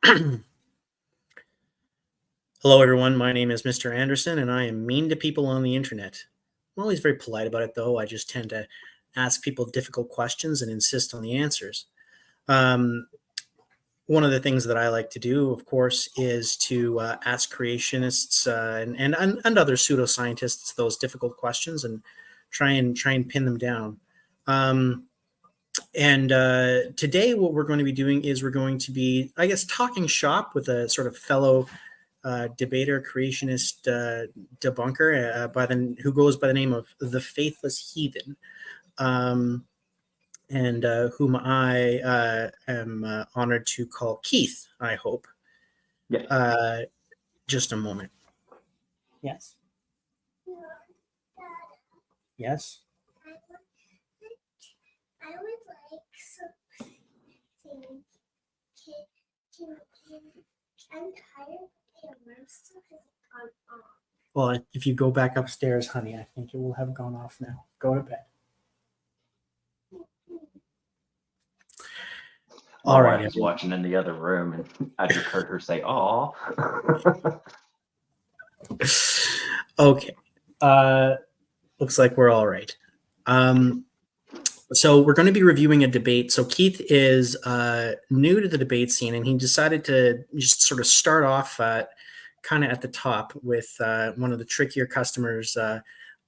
Hello, everyone. My name is Mr. Anderson, and I am mean to people on the internet. I'm always very polite about it, though. I just tend to ask people difficult questions and insist on the answers. Um, One of the things that I like to do, of course, is to ask creationists and other pseudoscientists those difficult questions and try and pin them down. Um, and Today, what we're going to be doing is we're going to be, I guess, talking shop with a sort of fellow debater, creationist debunker who goes by the name of the Faithless Heathen, and whom I am honored to call Keith. I hope. Yes. Just a moment. Yes. Yes. I would like something. I'm tired. Well, if you go back upstairs, honey, I think it will have gone off now. Go to bed. My wife is watching in the other room, and I just heard her say, "Aw." Okay. Looks like we're all right. So we're going to be reviewing a debate. So Keith is new to the debate scene, and he decided to just sort of start off kind of at the top with one of the trickier customers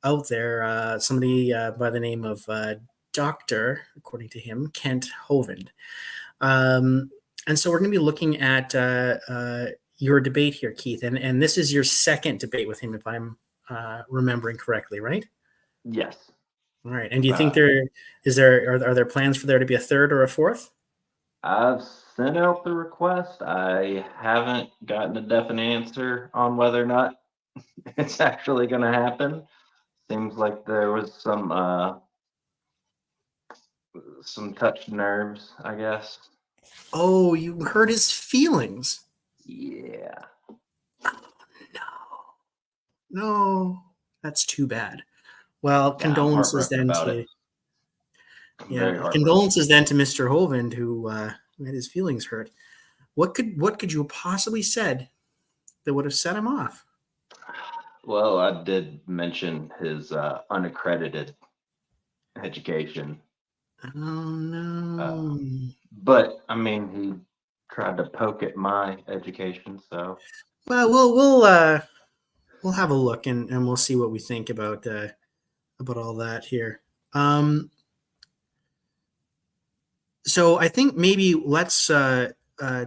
out there, somebody by the name of Dr., according to him, Kent Hovind. And so we're going to be looking at your debate here, Keith, and this is your second debate with him, if I'm remembering correctly, right? Yes. All right. And do you think are there plans for there to be a third or a fourth? I've sent out the request. I haven't gotten a definite answer on whether or not it's actually going to happen. Seems like there was some touched nerves, I guess. Oh, you hurt his feelings. Yeah. No, that's too bad. Well, condolences then to condolences then to Mr. Hovind, who had his feelings hurt. What could you have possibly said that would have set him off? Well, I did mention his unaccredited education. Oh no! But I mean, he tried to poke at my education, so. Well, we'll have a look and we'll see what we think about all that here. So I think maybe let's to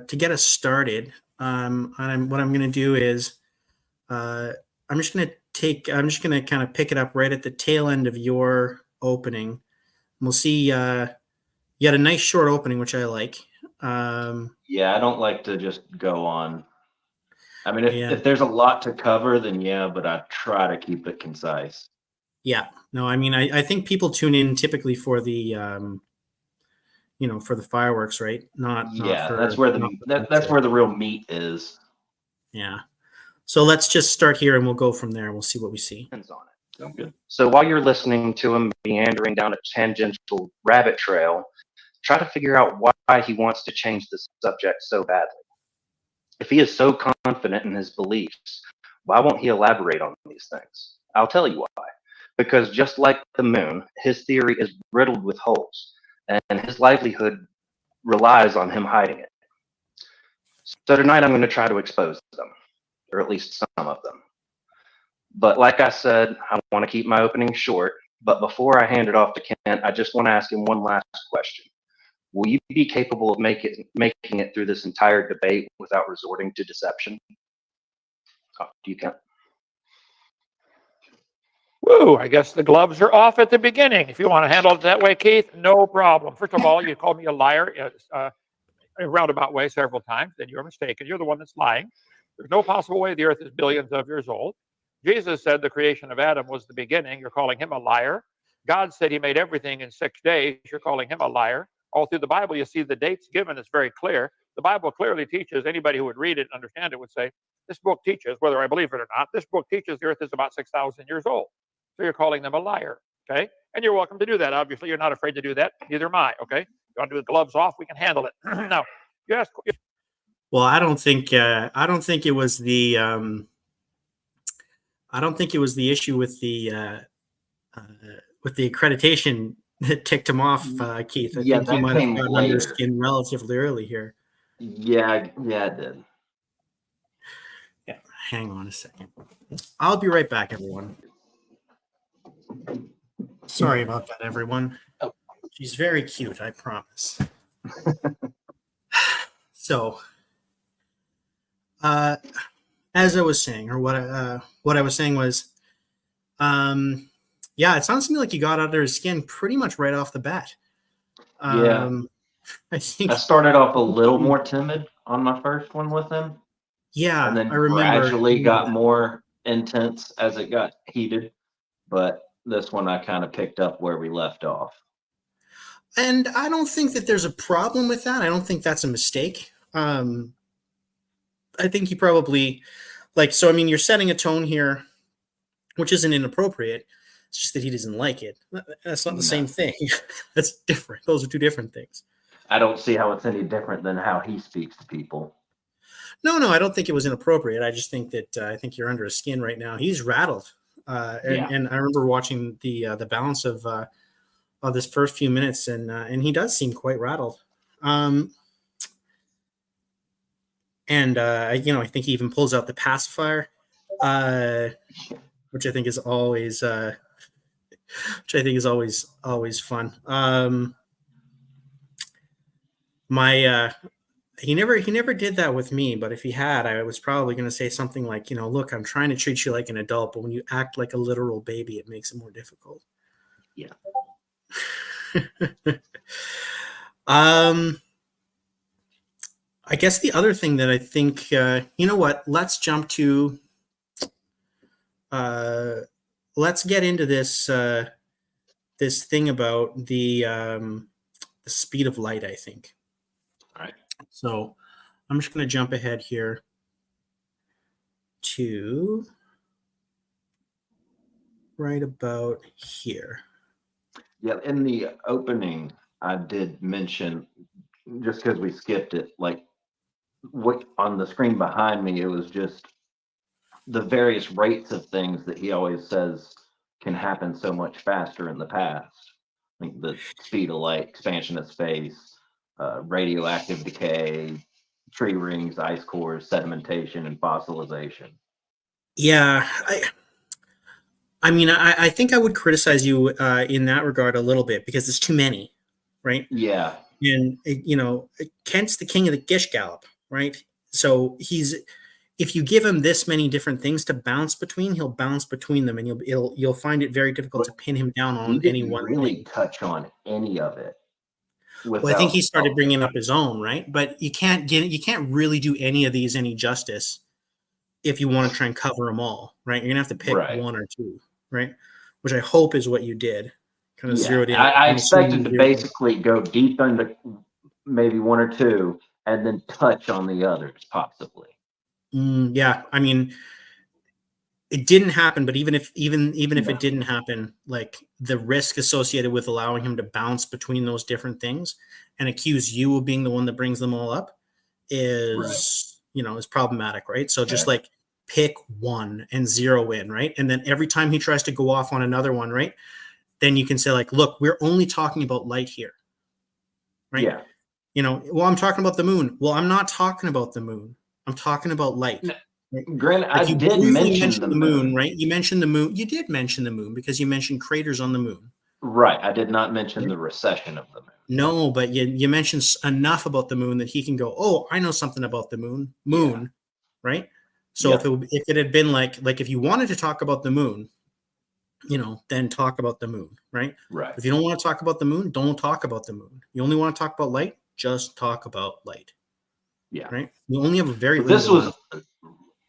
get us started. What I'm going to do is I'm just going to kind of pick it up right at the tail end of your opening. We'll see. You had a nice short opening, which I like. Yeah, I don't like to just go on. I mean, if there's a lot to cover, then yeah, but I try to keep it concise. Yeah. No, I mean, I think people tune in typically for the for the fireworks, right? That's where the real meat is. Yeah. So let's just start here and we'll go from there. We'll see what we see. Depends on it. Sounds good. So while you're listening to him meandering down a tangential rabbit trail, try to figure out why he wants to change the subject so badly. If he is so confident in his beliefs, why won't he elaborate on these things? I'll tell you why. Because just like the moon, his theory is riddled with holes, and his livelihood relies on him hiding it. So tonight I'm going to try to expose them, or at least some of them. But like I said, I want to keep my opening short. But before I hand it off to Kent, I just want to ask him one last question. Will you be capable of making it through this entire debate without resorting to deception? Oh, do you, Kent? Woo, I guess the gloves are off at the beginning. If you want to handle it that way, Keith, no problem. First of all, you called me a liar in a roundabout way several times, then you're mistaken. You're the one that's lying. There's no possible way the earth is billions of years old. Jesus said the creation of Adam was the beginning. You're calling him a liar. God said he made everything in 6 days. You're calling him a liar. All through the Bible, you see the dates given. It's very clear. The Bible clearly teaches, anybody who would read it and understand it would say, this book teaches, whether I believe it or not, this book teaches the earth is about 6,000 years old. So you're calling them a liar, okay? And you're welcome to do that. Obviously, you're not afraid to do that. Neither am I, okay? You want to do the gloves off? We can handle it. Now, you ask. Well, I don't think it was the I don't think it was the issue with the accreditation that ticked him off, Keith. I Yeah, think you that might have came gotten under his later. skin relatively early here. Yeah, it did. Yeah, hang on a second. I'll be right back, everyone. Sorry about that, everyone. Oh. She's very cute, I promise. So, as I was saying, or what I was saying was, yeah, it sounds to me like you got under his skin pretty much right off the bat. Yeah. I think. I started off a little more timid on my first one with him, Yeah, and then I remember. gradually got more intense as it got heated. But this one I kind of picked up where we left off. And I don't think that there's a problem with that. I don't think that's a mistake. I think you probably so. I mean, you're setting a tone here, which isn't inappropriate. It's just that he doesn't like it. That's not the same thing. That's different. Those are two different things. I don't see how it's any different than how he speaks to people. No, I don't think it was inappropriate. I just think that I think you're under his skin right now. He's rattled, and I remember watching the balance of this first few minutes, and he does seem quite rattled. And I think he even pulls out the pacifier, which I think is always always fun. He never did that with me, but if he had, I was probably going to say something like, look, I'm trying to treat you like an adult, but when you act like a literal baby, it makes it more difficult. Yeah. I guess the other thing that I think, let's jump to, let's get into this thing about the speed of light, I think. All right. So I'm just going to jump ahead here to right about here. Yeah, in the opening, I did mention, just because we skipped it, like what on the screen behind me, it was just the various rates of things that he always says can happen so much faster in the past. Like the speed of light, expansion of space, radioactive decay, tree rings, ice cores, sedimentation, and fossilization. Yeah, I mean, I think I would criticize you in that regard a little bit because there's too many, right? Yeah. And Kent's the king of the Gish Gallop, right? So if you give him this many different things to bounce between, he'll bounce between them, and you'll find it very difficult to pin him down on any one really thing. Touch on any of it. Well, I think he started bringing up his own, right? But you can't really do any of these any justice if you want to try and cover them all, right? You're gonna have to pick one or two, right? Which I hope is what you did. Kind of zeroed in. I expected to basically go deep into maybe one or two and then touch on the others, possibly. Yeah, I mean, it didn't happen, but even if it didn't happen, like the risk associated with allowing him to bounce between those different things and accuse you of being the one that brings them all up is is problematic, right? So just like pick one and zero in, right? And then every time he tries to go off on another one, right? Then you can say like, look, we're only talking about light here, right? Yeah. Well, I'm talking about the moon. Well, I'm not talking about the moon. I'm talking about light. No. Granted, like I did mention the moon, right? You mentioned the moon. You did mention the moon because you mentioned craters on the moon. Right. I did not mention the recession of the moon. No, but you mentioned enough about the moon that he can go, oh, I know something about the moon, right? So if it had been like if you wanted to talk about the moon, then talk about the moon, right? Right. If you don't want to talk about the moon, don't talk about the moon. You only want to talk about light, just talk about light. Yeah. Right. You only have a very this was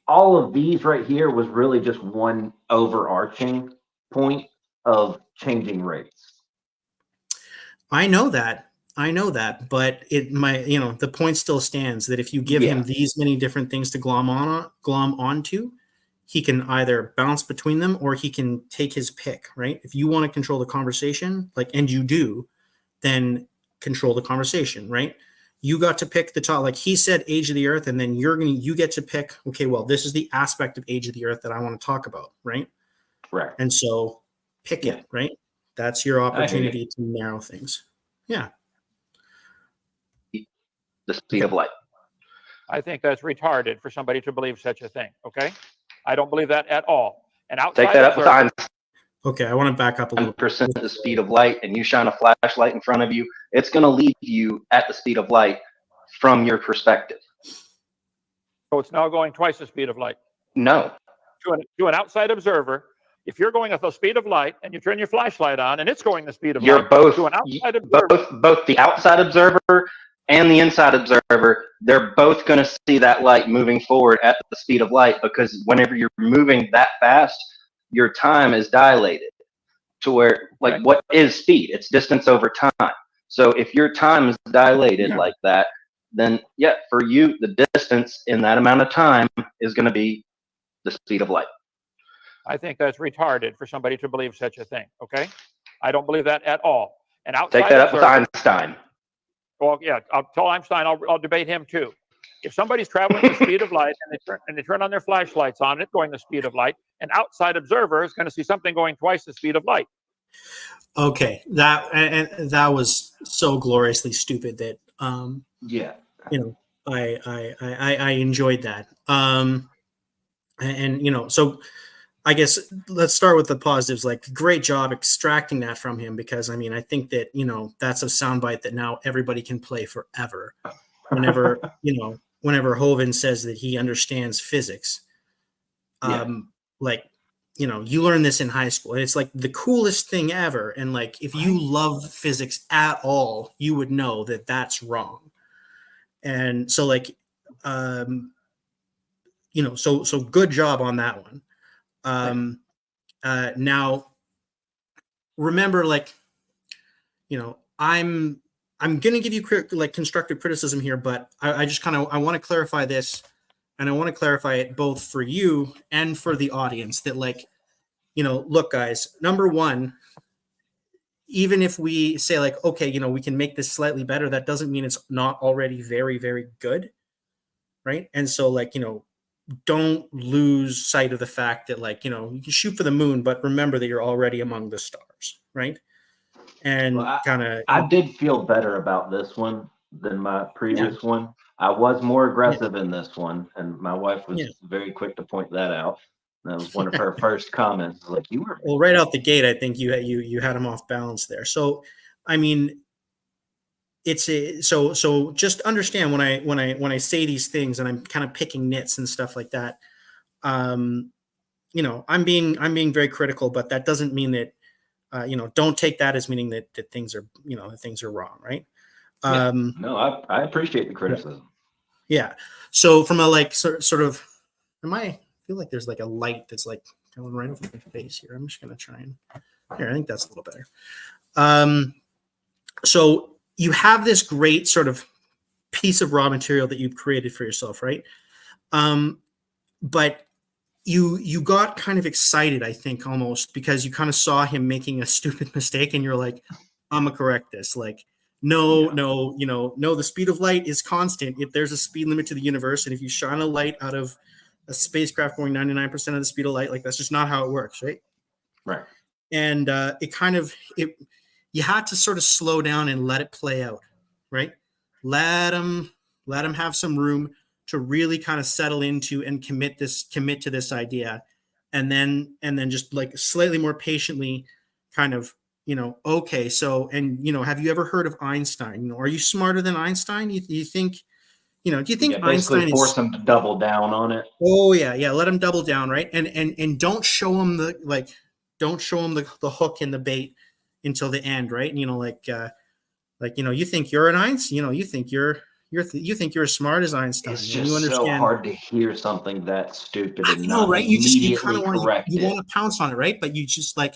all of these right here was really just one overarching point of changing rates. I know that, but the point still stands that if you give him these many different things to glom onto, he can either bounce between them or he can take his pick, right? If you want to control the conversation, and you do, then control the conversation, right? you got to pick the top, like he said age of the earth, and then you get to pick, okay, well, this is the aspect of age of the earth that I want to talk about, right? Right. And so pick Yeah. it, right? That's your I hear you. opportunity to narrow things. Yeah. The speed of light. I think that's retarded for somebody to believe such a thing. Okay, I don't believe that at all. And outside Take that up with observer, Einstein. Okay, I want to back up a little bit. 100% the speed of light, and you shine a flashlight in front of you, it's going to lead you at the speed of light from your perspective. so it's now going twice the speed of light. No. To an outside observer, if you're going at the speed of light and you turn your flashlight on and it's going the speed of You're light, both to an outside observer, both the outside observer and the inside observer, they're both going to see that light moving forward at the speed of light, because whenever you're moving that fast, your time is dilated to where, like, Okay. what is speed? It's distance over time. So if your time is dilated Yeah. like that, then yeah, for you, the distance in that amount of time is going to be the speed of light. I think that's retarded for somebody to believe such a thing. Okay, I don't believe that at all. And outside Take that up with observer, Einstein. well, yeah, I'll tell Einstein. I'll debate him too. If somebody's traveling the speed of light and they turn on their flashlights on it going the speed of light, an outside observer is going to see something going twice the speed of light. Okay, that was so gloriously stupid that Yeah. I enjoyed that. And so I guess let's start with the positives. Like, great job extracting that from him, because I mean, I think that that's a soundbite that now everybody can play forever. Whenever whenever Hovind says that he understands physics, like, you learn this in high school. It's like the coolest thing ever. And like, if you love physics at all, you would know that that's wrong. And so like, so good job on that one. Now remember, like, I'm going to give you constructive criticism here, but I just I want to clarify this, and I want to clarify it both for you and for the audience, that like, look guys, number one, even if we say like, okay, we can make this slightly better, that doesn't mean it's not already very, very good. Right. And so like, don't lose sight of the fact that like, you can shoot for the moon, but remember that you're already among the stars. Right. And Well, kind of, I did feel better about this one than my previous one. I was more aggressive in this one, and my wife was very quick to point that out. That was one of her first comments. Like, you were well, right out the gate, I think you had him off balance there. So, I mean, so just understand when I say these things and I'm kind of picking nits and stuff like that. I'm being very critical, but that doesn't mean that don't take that as meaning that things are that things are wrong, right? No, I appreciate the criticism. Yeah. So from a like sort of, I feel like there's like a light that's like going right over my face here. I'm just gonna try and here. I think that's a little better. So you have this great sort of piece of raw material that you've created for yourself, right? But you got kind of excited, I think, almost, because you kind of saw him making a stupid mistake, and you're like, I'm gonna correct this. Like, no, the speed of light is constant. If there's a speed limit to the universe, and if you shine a light out of a spacecraft going 99% of the speed of light, like, that's just not how it works, right? Right. And you had to sort of slow down and let it play out, right? Let him have some room to really kind of settle into and commit to this idea, and then just like slightly more patiently kind of, okay, so, and have you ever heard of Einstein? Are you smarter than Einstein? You think, do you think basically Einstein force him to double down on it? Oh yeah, let him double down, right? And don't show him the hook and the bait until the end, right? And, you think you're an Einstein, you think you're as smart as Einstein. It's and you just so understand. hard to hear something that stupid I and know, not right? You kind immediately of correct you it. want to pounce on it, right? But you just like,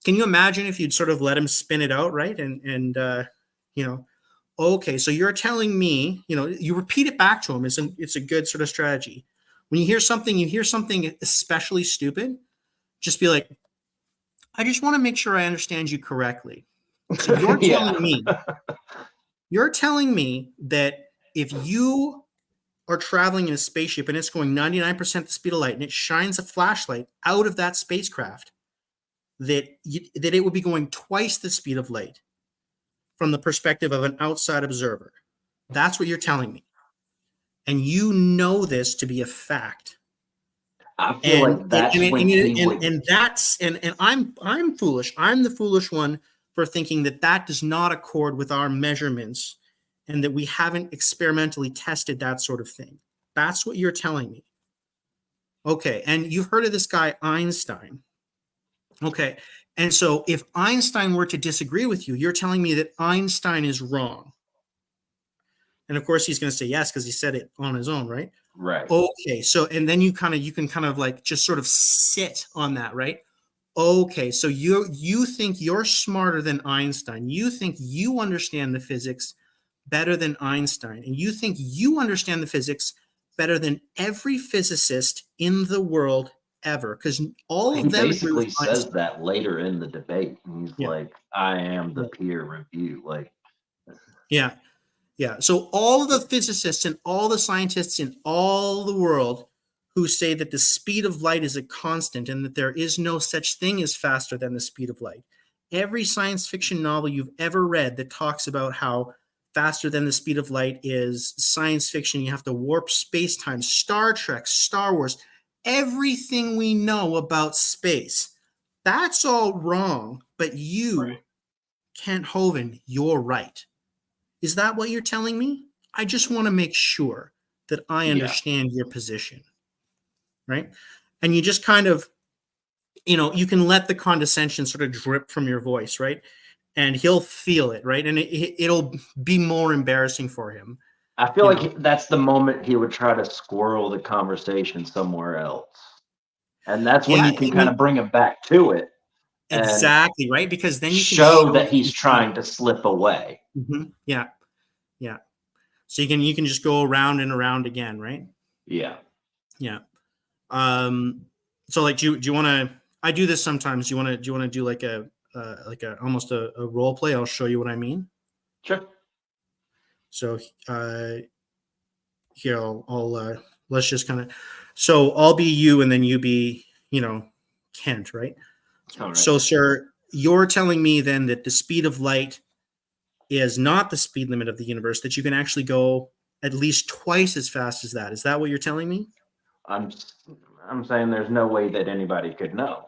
can you imagine if you'd sort of let him spin it out, right? And okay, so you're telling me, you repeat it back to him. It's a good sort of strategy. When you hear something especially stupid, just be like, I just want to make sure I understand you correctly. So you're telling me that if you are traveling in a spaceship and it's going 99% the speed of light and it shines a flashlight out of that spacecraft, that it would be going twice the speed of light from the perspective of an outside observer. That's what you're telling me. And you know this to be a fact. I feel like that's when he would. And I'm foolish. I'm the foolish one for thinking that does not accord with our measurements and that we haven't experimentally tested that sort of thing. That's what you're telling me. Okay, and you've heard of this guy Einstein. Okay, and so if Einstein were to disagree with you, you're telling me that Einstein is wrong. And of course he's going to say yes because he said it on his own, right? Right. Okay, so and then you can kind of like just sort of sit on that, right? Okay, so you think you're smarter than Einstein. You think you understand the physics better than Einstein, and you think you understand the physics better than every physicist in the world ever, because all He of them basically says that later in the debate. He's Yeah. like, I am the Yeah. peer review. Like, Yeah. Yeah. So all of the physicists and all the scientists in all the world who say that the speed of light is a constant and that there is no such thing as faster than the speed of light. Every science fiction novel you've ever read that talks about how faster than the speed of light is science fiction, you have to warp space-time, Star Trek, Star Wars, everything we know about space, that's all wrong. But you, Kent Hovind, you're right. Is that what you're telling me? I just want to make sure that I understand your position, right? And you just kind of, you can let the condescension sort of drip from your voice, right? And he'll feel it, right? And it'll be more embarrassing for him. I feel like that's the moment he would try to squirrel the conversation somewhere else. And that's when you can kind of bring him back to it. Exactly, right? Because then you can show that he's trying to slip away. Mm-hmm. Yeah. Yeah. So you can just go around and around again, right? Yeah. Yeah. So like, do you want to? I do this sometimes. Do you want to do like a almost a role play? I'll show you what I mean. Sure. So here I'll let's just kind of. So I'll be you, and then you be Kent, right? All right. So, sir, you're telling me then that the speed of light is not the speed limit of the universe, that you can actually go at least twice as fast as that. Is that what you're telling me? I'm saying there's no way that anybody could know.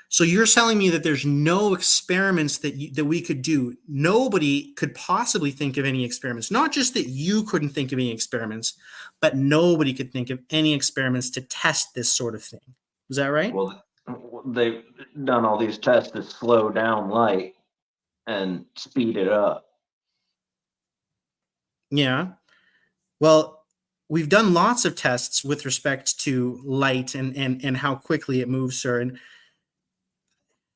So you're telling me that there's no experiments that we could do. Nobody could possibly think of any experiments. Not just that you couldn't think of any experiments, but nobody could think of any experiments to test this sort of thing. Is that right? Well, they've done all these tests to slow down light and speed it up. Yeah. Well, we've done lots of tests with respect to light and how quickly it moves, sir. And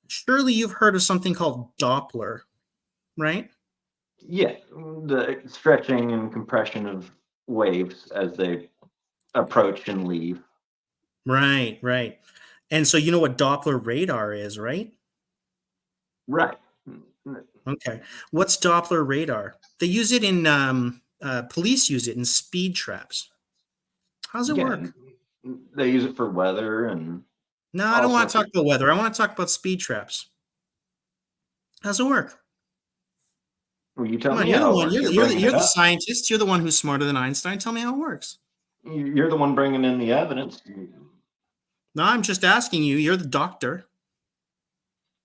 surely you've heard of something called Doppler, right? Yeah, the stretching and compression of waves as they approach and leave. Right, right. And so you know what Doppler radar is, right? Right. Okay. What's Doppler radar? They use it in police use it in speed traps. How's it work? They use it for weather and. No, I don't want to talk about weather. I want to talk about speed traps. How's it work? Well, you tell me. You're the one. You're the scientist. You're the one who's smarter than Einstein. Tell me how it works. You're the one bringing in the evidence. No, I'm just asking you. You're the doctor.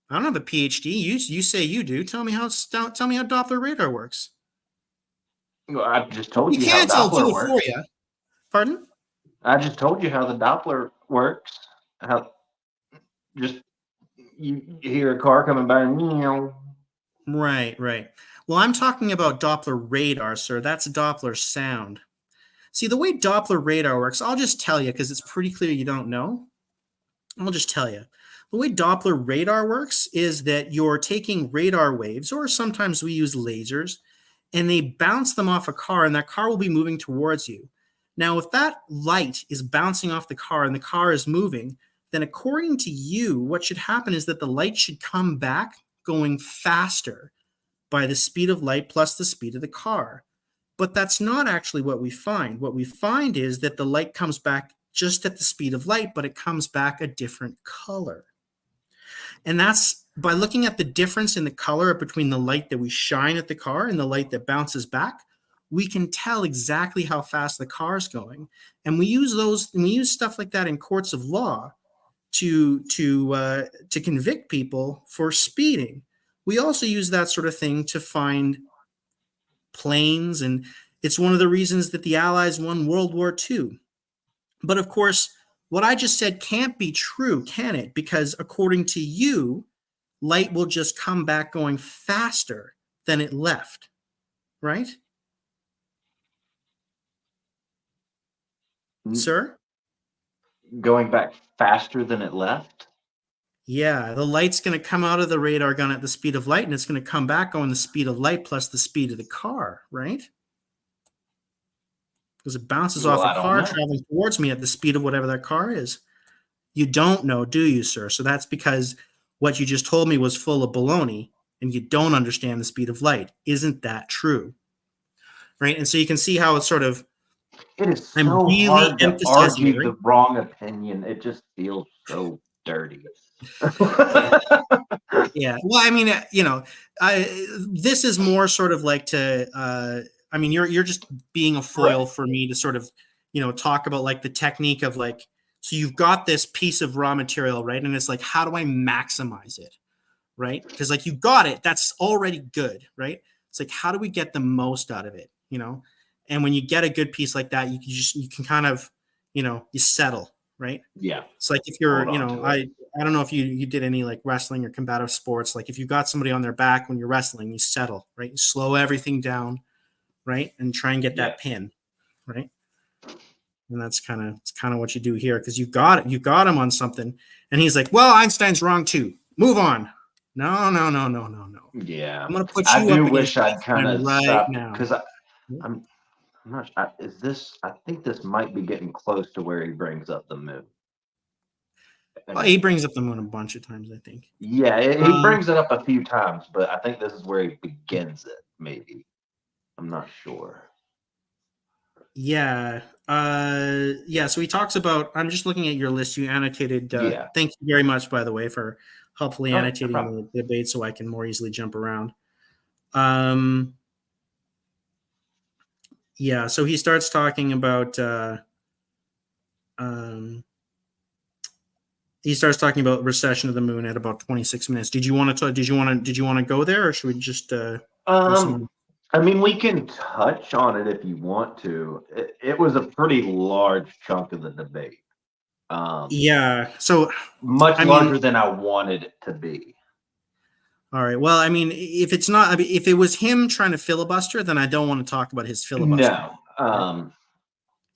I don't have a PhD. You say you do. Tell me how Doppler radar works. Well, I just told you. You can't. I'll do it for you. Pardon? I just told you how the Doppler works. How just you hear a car coming by and Right, right. Well, I'm talking about Doppler radar, sir. That's Doppler sound. See, the way Doppler radar works, I'll just tell you because it's pretty clear you don't know. I'll just tell you. The way Doppler radar works is that you're taking radar waves, or sometimes we use lasers, and they bounce them off a car, and that car will be moving towards you. Now, if that light is bouncing off the car and the car is moving, then according to you, what should happen is that the light should come back going faster by the speed of light plus the speed of the car. But that's not actually what we find. What we find is that the light comes back just at the speed of light, but it comes back a different color. And that's by looking at the difference in the color between the light that we shine at the car and the light that bounces back, we can tell exactly how fast the car is going. And we use stuff like that in courts of law to convict people for speeding. We also use that sort of thing to find planes, and it's one of the reasons that the Allies won World War II. But of course, what I just said can't be true, can it? Because according to you, light will just come back going faster than it left, right? Sir? Going back faster than it left? Yeah, the light's going to come out of the radar gun at the speed of light, and it's going to come back going the speed of light plus the speed of the car, right? Because it bounces off a car traveling towards me at the speed of whatever that car is. You don't know, do you, sir? So that's because what you just told me was full of baloney, and you don't understand the speed of light. Isn't that true? Right? And so you can see how it's sort of, It is I'm so really hard to emphasizing argue it, the wrong opinion. It just feels so dirty. Yeah. Well, I mean, this is more sort of like to, I mean, you're just being a foil for me to sort of, talk about like the technique of like, so you've got this piece of raw material, right? And it's like, how do I maximize it? Right? Because like you got it, that's already good, right? It's like, how do we get the most out of it? And when you get a good piece like that, you can kind of, you settle, right? Yeah. It's like if you're, I don't know if you did any like wrestling or combative sports. Like if you got somebody on their back when you're wrestling, you settle, right? You slow everything down, right? And try and get that pin, right? And that's kind of what you do here, because you got him on something, and he's like, well, Einstein's wrong too. Move on. No. Yeah. I'm gonna put I you do up wish against I'd kind of right stopped, now. because I'm not. I think this might be getting close to where he brings up the moon. Well, he brings up the moon a bunch of times, I think. Yeah, he brings it up a few times, but I think this is where he begins it. Maybe. I'm not sure. Yeah. So he talks about, I'm just looking at your list. You annotated. Thank you very much, by the way, for helpfully annotating the debate so I can more easily jump around. So he starts talking about recession of the moon at about 26 minutes. Did you want to go there, or should we just I mean, we can touch on it if you want to. It was a pretty large chunk of the debate. So much larger than I wanted it to be. All right. Well, I mean, if it's not, I mean, if it was him trying to filibuster, then I don't want to talk about his filibuster. No.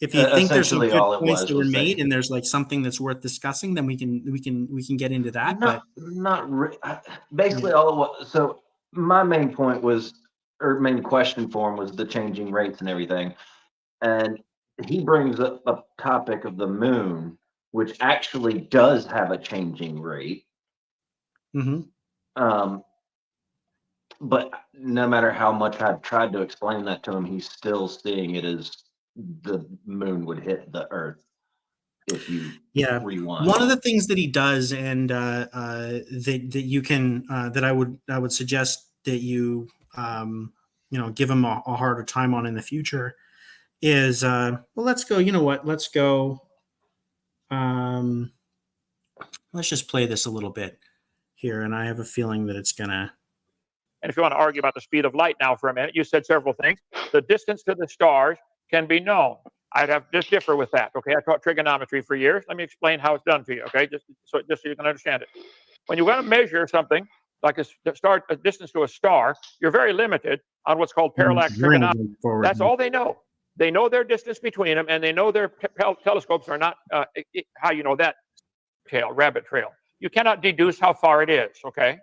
If you think there's some good points that were made and there's like something that's worth discussing, then we can get into that. Basically all it was. So my main point was, or main question for him was the changing rates and everything. And he brings up a topic of the moon, which actually does have a changing rate. Mm-hmm. But no matter how much I've tried to explain that to him, he's still seeing it as the moon would hit the Earth if you rewind. One of the things that he does, and that you can that I would suggest that you give him a harder time on in the future is let's go. You know what? Let's go. Let's just play this a little bit here, and I have a feeling that it's gonna. And if you want to argue about the speed of light now for a minute, you said several things. The distance to the stars can be known. I'd have just differ with that. Okay, I taught trigonometry for years. Let me explain how it's done for you. Okay, just so you can understand it. When you want to measure something like a distance to a star, you're very limited on what's called parallax trigonometry. That's all they know. They know their distance between them, and they know their telescopes are not. How you know that? Rabbit trail. You cannot deduce how far it is. Okay.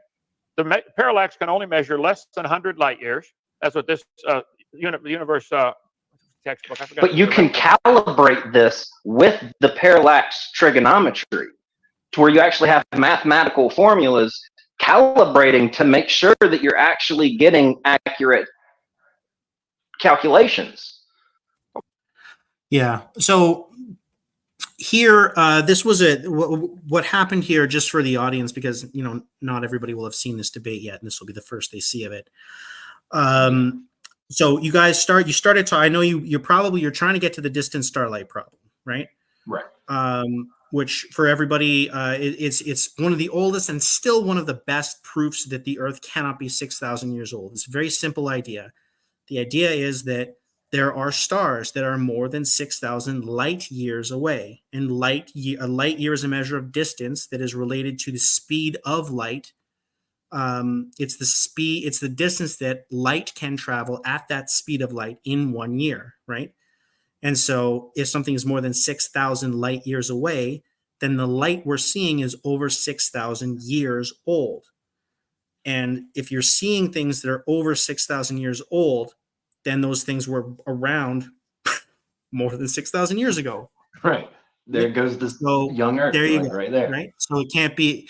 The parallax can only measure less than 100 light years. That's what this universe textbook. But you can calibrate this with the parallax trigonometry, to where you actually have mathematical formulas calibrating to make sure that you're actually getting accurate calculations. Yeah. So here, this was what happened here, just for the audience, because not everybody will have seen this debate yet, and this will be the first they see of it. So you guys started to, I know you're trying to get to the distant starlight problem, right? Right. Which for everybody, it's one of the oldest and still one of the best proofs that the Earth cannot be 6,000 years old. It's a very simple idea. The idea is that there are stars that are more than 6,000 light years away, and a light year is a measure of distance that is related to the speed of light. It's the distance that light can travel at that speed of light in 1 year, right? And so if something is more than 6,000 light years away, then the light we're seeing is over 6,000 years old. And if you're seeing things that are over 6,000 years old, then those things were around more than 6,000 years ago. Right. There goes this young Earth there you going go, right there. right? So it can't be,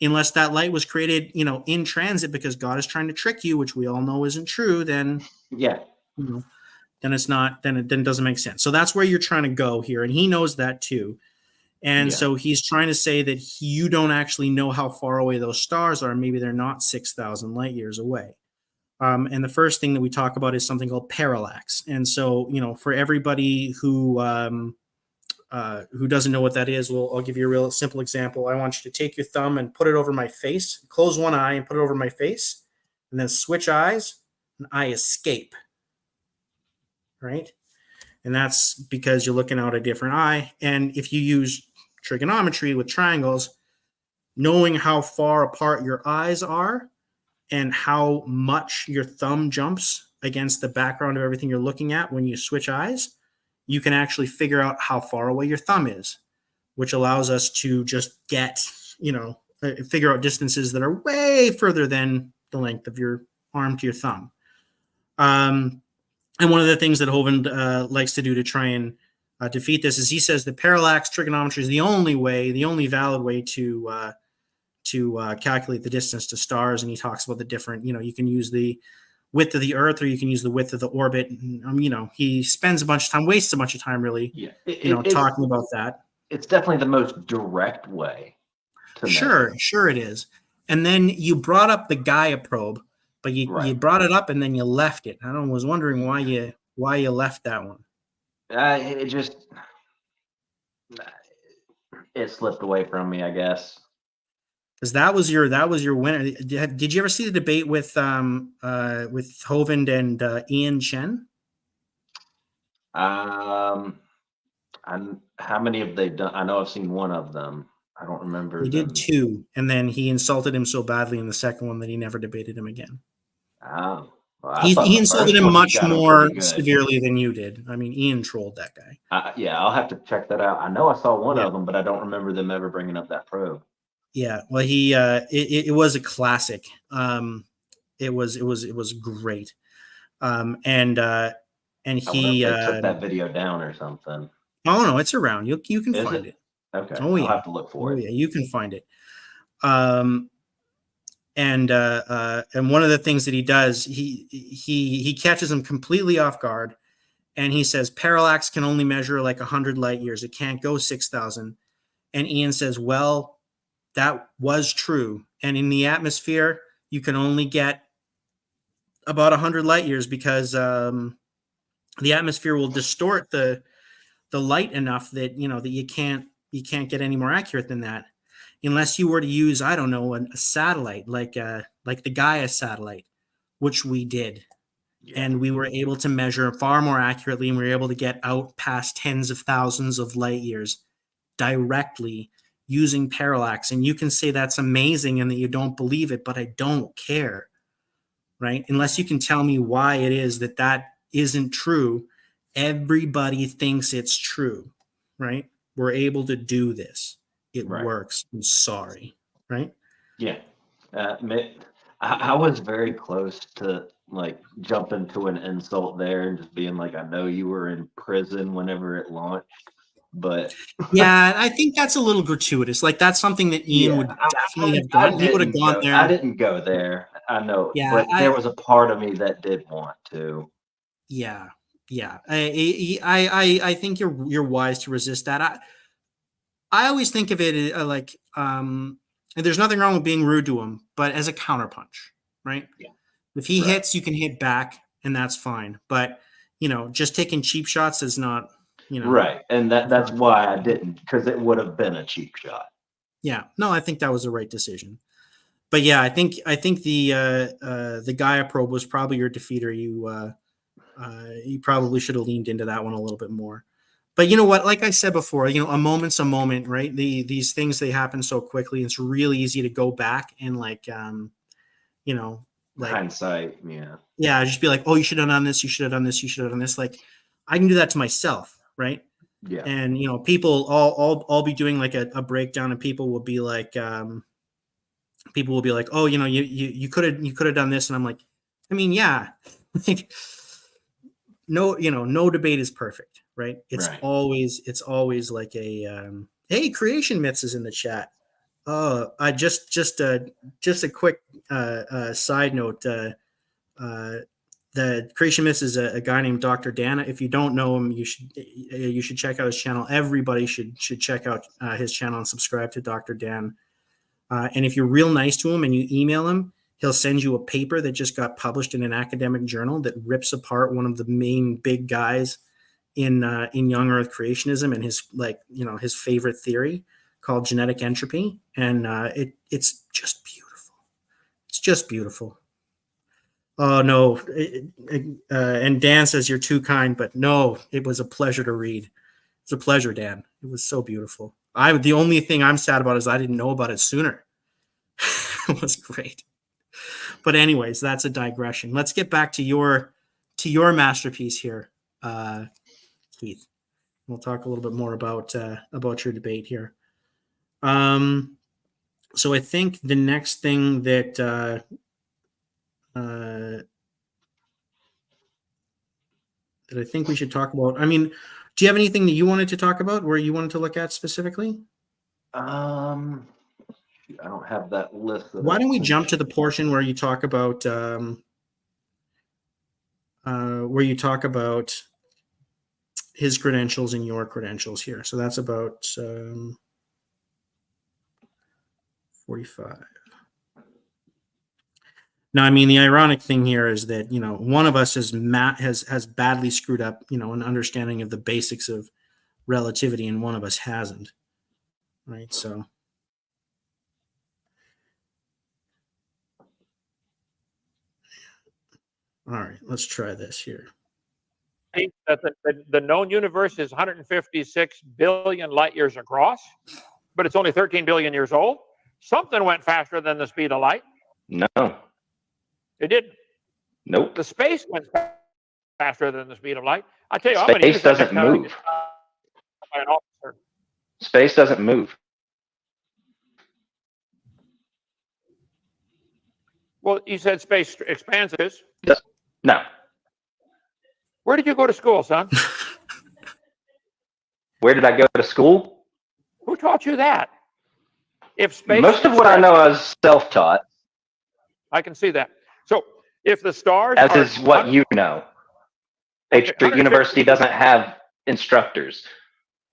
unless that light was created, in transit because God is trying to trick you, which we all know isn't true, then then it's not, then it doesn't make sense. So that's where you're trying to go here. And he knows that too. And so he's trying to say that you don't actually know how far away those stars are. Maybe they're not 6,000 light years away. And the first thing that we talk about is something called parallax. And so, for everybody who doesn't know what that is, I'll give you a real simple example. I want you to take your thumb and put it over my face, close one eye and put it over my face, and then switch eyes, and I escape. Right? And that's because you're looking out a different eye. And if you use trigonometry with triangles, knowing how far apart your eyes are and how much your thumb jumps against the background of everything you're looking at when you switch eyes, you can actually figure out how far away your thumb is, which allows us to just figure out distances that are way further than the length of your arm to your thumb. And one of the things that Hovind likes to do to try and defeat this is he says that parallax trigonometry is the only valid way to calculate the distance to stars. And he talks about the different, you can use the width of the Earth or you can use the width of the orbit. And, he spends wastes a bunch of time really, talking about that. It's definitely the most direct way to measure. Sure it is. And then you brought up the Gaia probe. But you brought it up and then you left it. I was wondering why you left that one. It slipped away from me, I guess. Because that was your winner. Did you ever see the debate with Hovind and Ian Chen? How many have they done? I know I've seen one of them. I don't remember. He did two, and then he insulted him so badly in the second one that he never debated him again. Oh, well, he insulted him much more severely than you did. I mean, Ian trolled that guy. Yeah, I'll have to check that out. I know I saw one of them, but I don't remember them ever bringing up that probe. Yeah, well, it was a classic. It was great. And he took that video down or something. Oh no, it's around. You can find it. Okay. Oh yeah, I'll have to look for it. Yeah, you can find it. And one of the things that he does, he catches him completely off guard, and he says parallax can only measure like 100 light years. It can't go 6,000. And Ian says, well, that was true. And in the atmosphere, you can only get about 100 light years because the atmosphere will distort the light enough that that you can't get any more accurate than that, unless you were to use, I don't know, a satellite like the Gaia satellite, which we did. Yeah. And we were able to measure far more accurately, and we were able to get out past tens of thousands of light years directly using parallax. And you can say that's amazing and that you don't believe it, but I don't care, right? Unless you can tell me why it is that isn't true. Everybody thinks it's true, right? We're able to do this. It works. I'm sorry, right? Yeah. I was very close to jumping to an insult there and just being like, I know you were in prison whenever it launched. but Yeah, I think that's a little gratuitous. Like that's something that Ian would definitely have done. He would have gone there. I didn't go there. I know, Yeah, but there was a part of me that did want to. Yeah, yeah. I think you're wise to resist that. I always think of it like and there's nothing wrong with being rude to him, but as a counterpunch, right? Yeah. If he Right. hits, you can hit back, and that's fine. But just taking cheap shots is not, Right, and that's not- why I didn't, because it would have been a cheap shot. Yeah, no, I think that was the right decision. But yeah, I think the Gaia probe was probably your defeater. You probably should have leaned into that one a little bit more. But you know what? Like I said before, a moment's a moment, right? These things, they happen so quickly. It's really easy to go back and like Hindsight, yeah. yeah, just be like, oh, you should have done this. You should have done this. You should have done this. Like I can do that to myself, right? Yeah. And people, I'll be doing like a breakdown, and people will be like, oh, you could have done this, and I'm like, I mean, yeah, like no debate is perfect, right? It's Right. always like a hey, creation myths is in the chat. I just a quick side note. The creation myths is a guy named Dr. Dan. If you don't know him, you should check out his channel. Everybody should check out his channel and subscribe to Dr. Dan. And if you're real nice to him and you email him, he'll send you a paper that just got published in an academic journal that rips apart one of the main big guys in young Earth creationism and his favorite theory called genetic entropy. And it's just beautiful. It's just beautiful. Oh no! And Dan says you're too kind, but no, it was a pleasure to read. It's a pleasure, Dan. It was so beautiful. The only thing I'm sad about is I didn't know about it sooner. It was great. But anyways, that's a digression. Let's get back to your masterpiece here, Keith. We'll talk a little bit more about your debate here. So I think the next thing that I think we should talk about. I mean, do you have anything that you wanted to talk about, where you wanted to look at specifically? I don't have that list. Why don't we jump to the portion where you talk about his credentials and your credentials here. So that's about 45. Now, I mean, the ironic thing here is that one of us has badly screwed up an understanding of the basics of relativity, and one of us hasn't. Right, so. All right, let's try this here. That the known universe is 156 billion light years across, but it's only 13 billion years old. Something went faster than the speed of light. No. It didn't. Nope. The space went faster than the speed of light. I tell you, I'm going to use Space doesn't move. By an officer. Space doesn't move. Well, you said space expands. No. Where did you go to school, son? Where did I go to school? Who taught you that? If space Most of what I know is self-taught. I can see that. So if the stars as is what you know. Patriot University doesn't have instructors.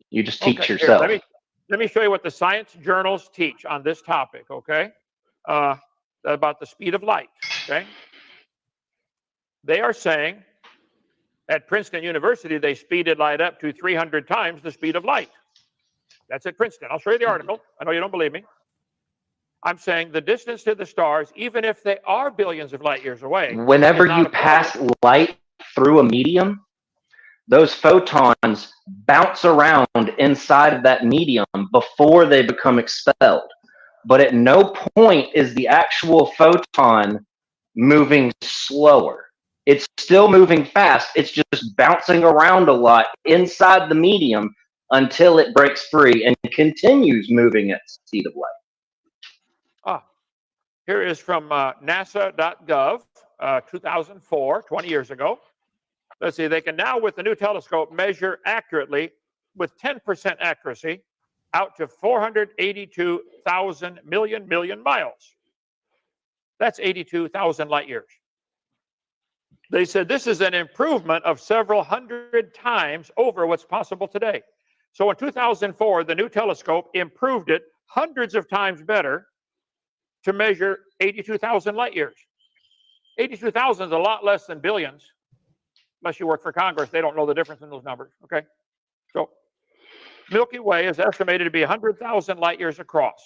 You just teach yourself. Here, let me show you what the science journals teach on this topic, okay? About the speed of light, okay? They are saying at Princeton University, they speeded light up to 300 times the speed of light. That's at Princeton. I'll show you the article. I know you don't believe me. I'm saying the distance to the stars, even if they are billions of light years away. Whenever you pass light through a medium, those photons bounce around inside of that medium before they become expelled. But at no point is the actual photon moving slower. It's still moving fast. It's just bouncing around a lot inside the medium until it breaks free and continues moving at the speed of light. Here is from NASA.gov, 2004, 20 years ago. Let's see, they can now, with the new telescope, measure accurately with 10% accuracy out to 482,000 million miles. That's 82,000 light years. They said this is an improvement of several hundred times over what's possible today. So in 2004, the new telescope improved it hundreds of times better to measure 82,000 light years. 82,000 is a lot less than billions. Unless you work for Congress, they don't know the difference in those numbers, okay? So Milky Way is estimated to be 100,000 light years across.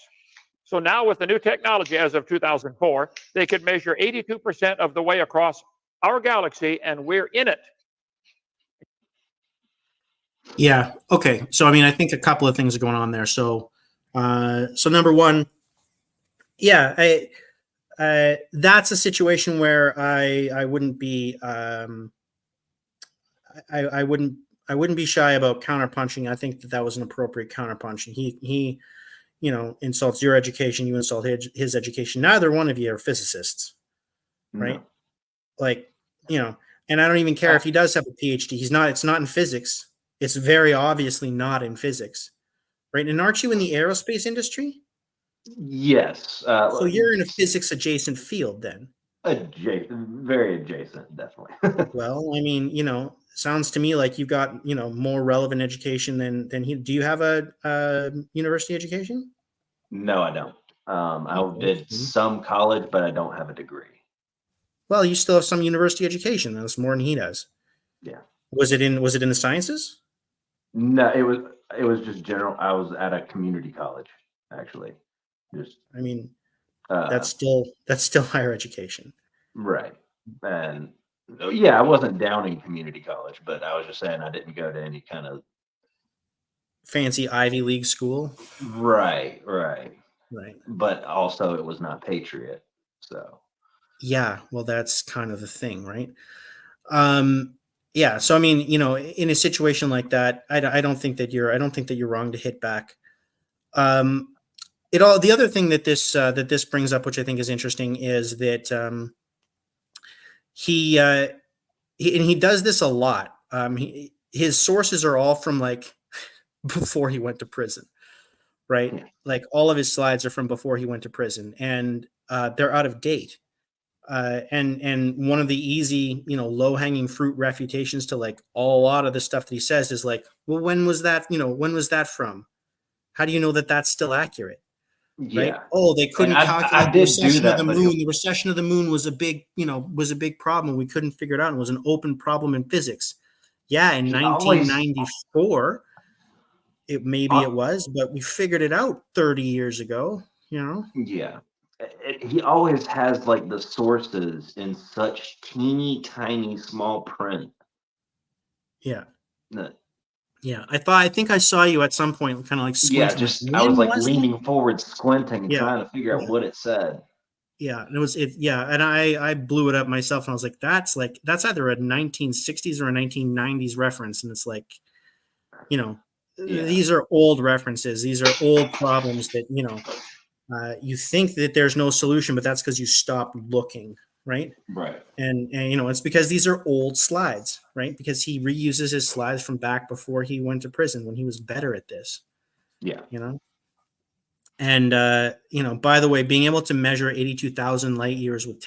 So now with the new technology as of 2004, they could measure 82% of the way across our galaxy, and we're in it. Yeah. Okay. So, I mean, I think a couple of things are going on there. So number one, yeah, that's a situation where I wouldn't be, I wouldn't be shy about counterpunching. I think that was an appropriate counterpunch. He, insults your education. You insult his education. Neither one of you are physicists, right? No. Like, and I don't even care if he does have a PhD. It's not in physics. It's very obviously not in physics, right? And aren't you in the aerospace industry? Yes. So you're in a physics adjacent field then. Adjacent, very adjacent, definitely. Well, I mean, sounds to me like you've got, more relevant education than he. Do you have a university education? No, I don't. I did some college, but I don't have a degree. Well, you still have some university education. That's more than he does. Yeah. Was it in the sciences? No, it was just general. I was at a community college, actually. Just I mean, that's still higher education. right. And yeah, I wasn't downing community college, but I was just saying I didn't go to any kind of Fancy Ivy League school. right. Right. But also it was not Patriot. So Yeah, well, that's kind of the thing, right? Yeah. So I mean, in a situation like that, I don't think that you're wrong to hit back. The other thing that this brings up, which I think is interesting, is that he does this a lot. His sources are all from like before he went to prison, right? Yeah. Like all of his slides are from before he went to prison, and they're out of date. And one of the easy, low hanging fruit refutations to like a lot of the stuff that he says is like, well, when was that? When was that from? How do you know that that's still accurate? Right? yeah. Oh, they couldn't And calculate I the did do recession of that, the but moon. The recession of the moon was a big, problem. We couldn't figure it out. It was an open problem in physics. Yeah, in he always 1994, it was, but we figured it out 30 years ago. yeah. He always has like the sources in such teeny tiny small print. Yeah. That, Yeah, I think I saw you at some point, kind of like yeah, squinting. just Like, I was when like was it? leaning forward, squinting, and Yeah, trying to figure out yeah. what it said. Yeah, and and I blew it up myself, and I was like, that's either a 1960s or a 1990s reference, and it's like, these are old references. These are old problems that you think that there's no solution, but that's because you stopped looking, right? Right. And it's because these are old slides, right? Because he reuses his slides from back before he went to prison when he was better at this. Yeah. And by the way, being able to measure 82,000 light years with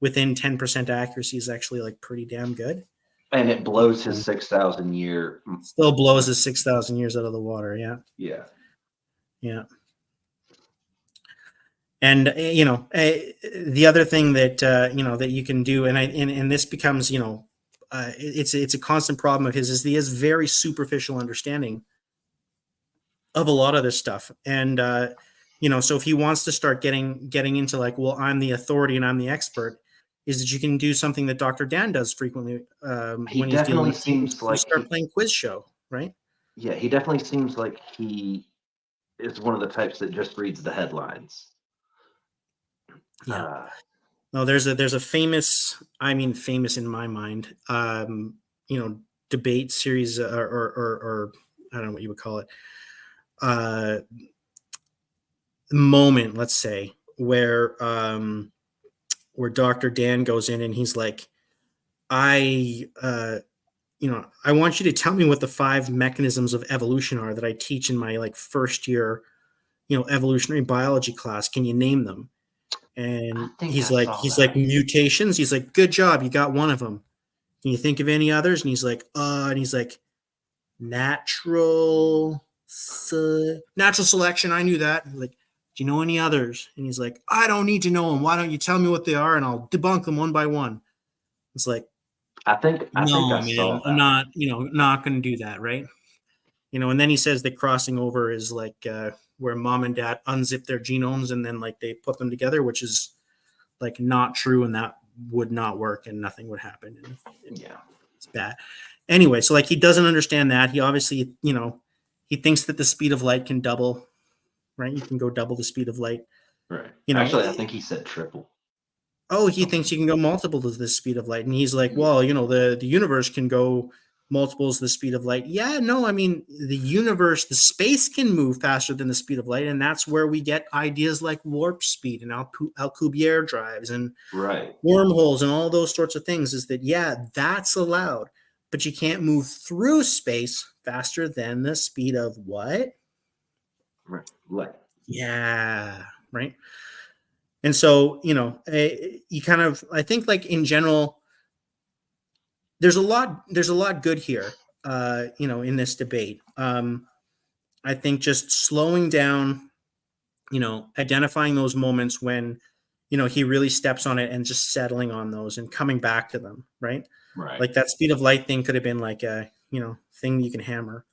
within 10% accuracy is actually like pretty damn good. And it blows his 6,000 year. Still blows his 6,000 years out of the water. Yeah. Yeah. Yeah. And the other thing that that you can do, and this becomes it's a constant problem of his, is he has very superficial understanding of a lot of this stuff. And so if he wants to start getting into like, well, I'm the authority and I'm the expert, is that you can do something that Dr. Dan does frequently He when he's dealing definitely with seems students. You like start playing quiz show, right? Yeah, he definitely seems like he is one of the types that just reads the headlines. Yeah. No, there's a famous, famous in my mind, debate series or I don't know what you would call it, moment, let's say, where Dr. Dan goes in and he's like, I I want you to tell me what the 5 mechanisms of evolution are that I teach in my like first year, evolutionary biology class. Can you name them? I And think he's I like, saw that. mutations. He's like, good job, you got one of them. Can you think of any others? And he's like, natural natural selection. I knew that. I'm like, do you know any others? And he's like, I don't need to know them. Why don't you tell me what they are, and I'll debunk them one by one. It's like, I think no, I man, saw I'm that. not, not going to do that, right? And then he says that crossing over is like where mom and dad unzip their genomes and then like they put them together, which is like not true, and that would not work, and nothing would happen. And Yeah. it's bad. Anyway, so like he doesn't understand that. He obviously, he thinks that the speed of light can double, right? You can go double the speed of light. Right. You know, Actually, I think he said triple. oh, he thinks you can go multiple to the speed of light. And he's like, Yeah. well, the universe can go multiples the speed of light. Yeah, no, I mean, the universe, the space can move faster than the speed of light. And that's where we get ideas like warp speed and Alcubierre drives and Right. wormholes and all those sorts of things. Is that, yeah, that's allowed, but you can't move through space faster than the speed of what? Right. Like, Yeah, right. And so, you kind of, I think like in general, there's a lot good here, in this debate. I think just slowing down, identifying those moments when, he really steps on it and just settling on those and coming back to them, right? right. Like that speed of light thing could have been like a, thing you can hammer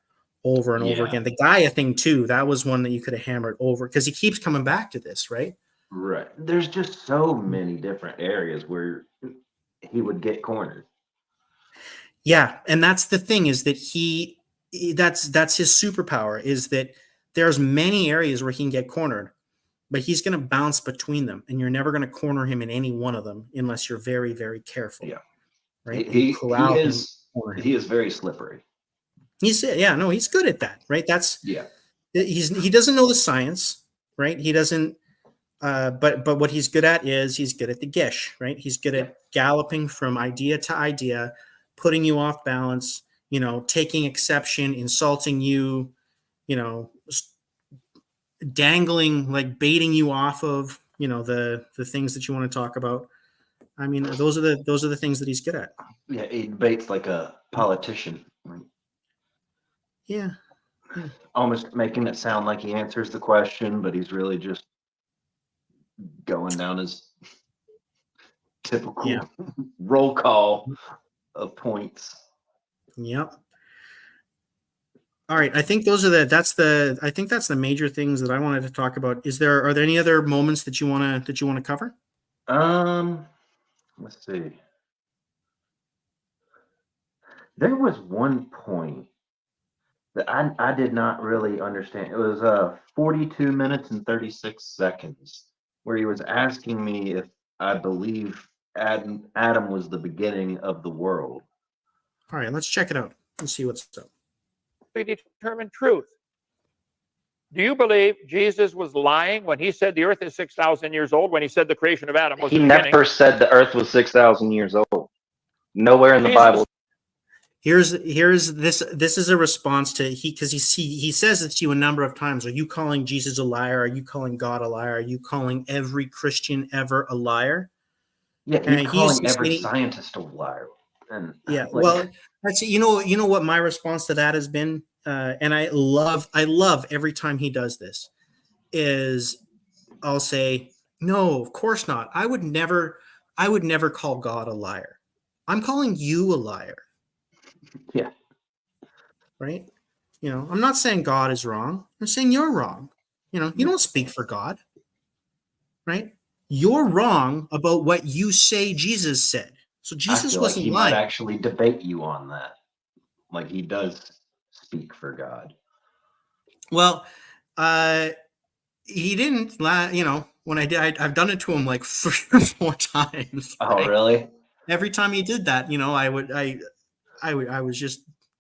over and over Yeah. again. The Gaia thing too, that was one that you could have hammered over because he keeps coming back to this, right? Right. There's just so many different areas where he would get cornered. Yeah, and that's the thing is that that's his superpower is that there's many areas where he can get cornered, but he's going to bounce between them, and you're never going to corner him in any one of them unless you're very, very careful. Yeah. Right. And you He corral him, is corner him. he is very slippery. He's good at that, right? Yeah. He doesn't know the science, right? He doesn't. But what he's good at is he's good at the gish, right? He's good at galloping from idea to idea, putting you off balance, taking exception, insulting you, dangling, like baiting you off of, the things that you want to talk about. I mean, those are the things that he's good at. Yeah, he debates like a politician, Yeah. almost making it sound like he answers the question, but he's really just going down his typical roll call of points. Yep. All right. I think that's the major things that I wanted to talk about. Are there any other moments that you want to cover? Let's see. There was one point that I did not really understand. It was 42 minutes and 36 seconds where he was asking me if I believe Adam was the beginning of the world. All right, let's check it out and see what's up. We determine truth. Do you believe Jesus was lying when he said the earth is 6,000 years old, when he said the creation of Adam was He the beginning? never said the earth was 6,000 years old. Nowhere in the Bible. Here's this is a response to because he says it to you a number of times. Are you calling Jesus a liar? Are you calling God a liar? Are you calling every Christian ever a liar? Yeah, he's calling every scientist a liar. And yeah, well, that's you know what my response to that has been, and I love every time he does this, is I'll say, no, of course not. I would never call God a liar. I'm calling you a liar. Yeah. Right? I'm not saying God is wrong. I'm saying you're wrong. You don't speak for God. Right? You're wrong about what you say Jesus said. So Jesus wasn't he lying. might actually debate you on that. Like he does speak for God. Well, he didn't. When I did, I've done it to him like 3 or 4 times. Oh, right? really? Every time he did that, I was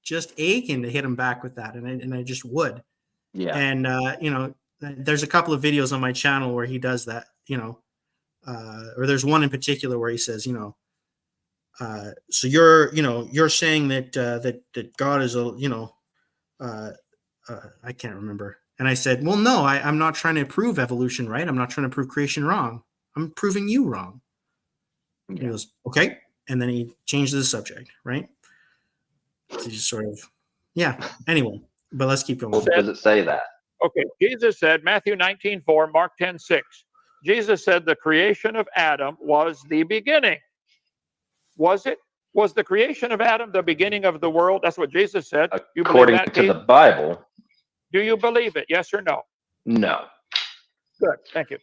just aching to hit him back with that, and I just would. Yeah. And there's a couple of videos on my channel where he does that. Or there's one in particular where he says, So you're saying that that God is I can't remember. And I said, well, no, I'm not trying to prove evolution right. I'm not trying to prove creation wrong. I'm proving you wrong. And he goes, okay. And then he changed the subject, right? So he just sort of, yeah. Anyway, but let's keep going. Well, does it say that? Okay, Jesus said, Matthew 19:4, Mark 10:6. Jesus said the creation of Adam was the beginning. Was it? Was the creation of Adam the beginning of the world? That's what Jesus said. You believe According that, to Keith? the Bible, Do you believe it? Yes or no? no. Good, thank you.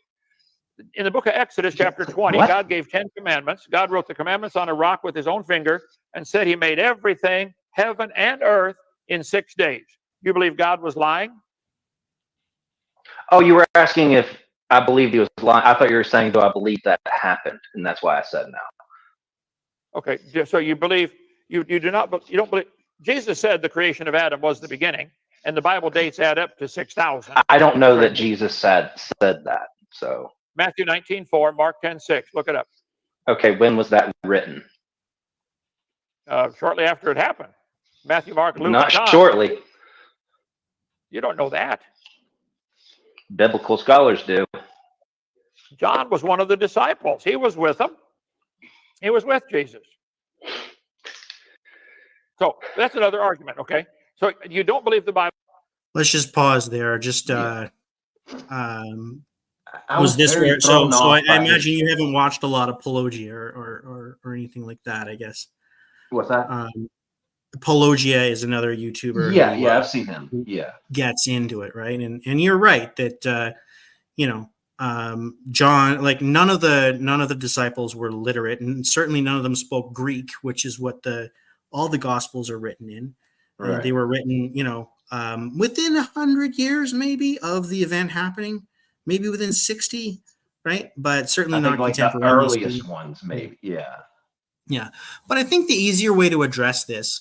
In the book of Exodus, chapter 20, What? God gave 10 commandments. God wrote the commandments on a rock with his own finger and said he made everything, heaven and earth, in 6 days. You believe God was lying? Oh, you were asking if I believed he was lying. I thought you were saying, do I believe that happened? And that's why I said no. Okay, so you believe, you do not, you don't believe, Jesus said the creation of Adam was the beginning, and the Bible dates add up to 6,000. I don't know that Jesus said that. So, Matthew 19:4, Mark 10:6. Look it up. okay, when was that written? Shortly after it happened. Matthew, Mark, Luke, Not John. shortly. You don't know that. Biblical scholars do. John was one of the disciples. He was with them. He was with Jesus. So that's another argument, okay? So you don't believe the Bible. Let's just pause there. Just I was this very where? So thrown I off by imagine his- you haven't watched a lot of Pelagia or anything like that. I guess. What's that? Pelagia is another YouTuber. Yeah, who, I've seen him. Yeah. gets into it, right? And you're right that John, like none of the disciples were literate, and certainly none of them spoke Greek, which is what all the Gospels are written in. Right. They were written, within 100 years maybe of the event happening, maybe within 60, right? But certainly I not think like the contemporaneously. earliest ones, maybe. Yeah. Yeah, but I think the easier way to address this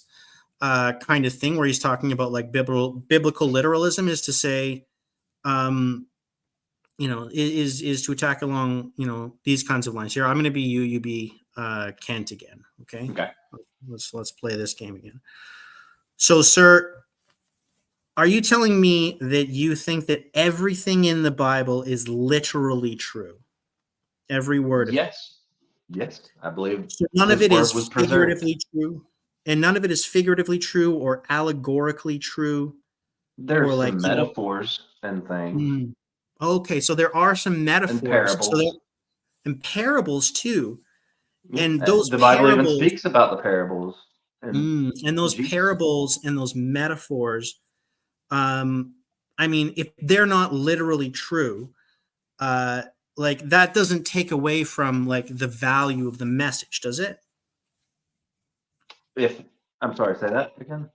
kind of thing, where he's talking about like biblical literalism, is to say, is to attack along, these kinds of lines. Here, I'm going to be you be Kent again. Okay. Okay. Let's play this game again. So, sir, are you telling me that you think that everything in the Bible is literally true? Every word of it? Yes, I believe. So none of his it word is was preserved. figuratively true, and none of it is figuratively true or allegorically true. There's or like, some metaphors and things Okay, so there are some metaphors. and parables. And parables too. Yeah, And those the Bible even parables, speaks about the parables. and those Jesus. parables and those metaphors, I mean, if they're not literally true, like that doesn't take away from like the value of the message, does it? I'm sorry, say that again.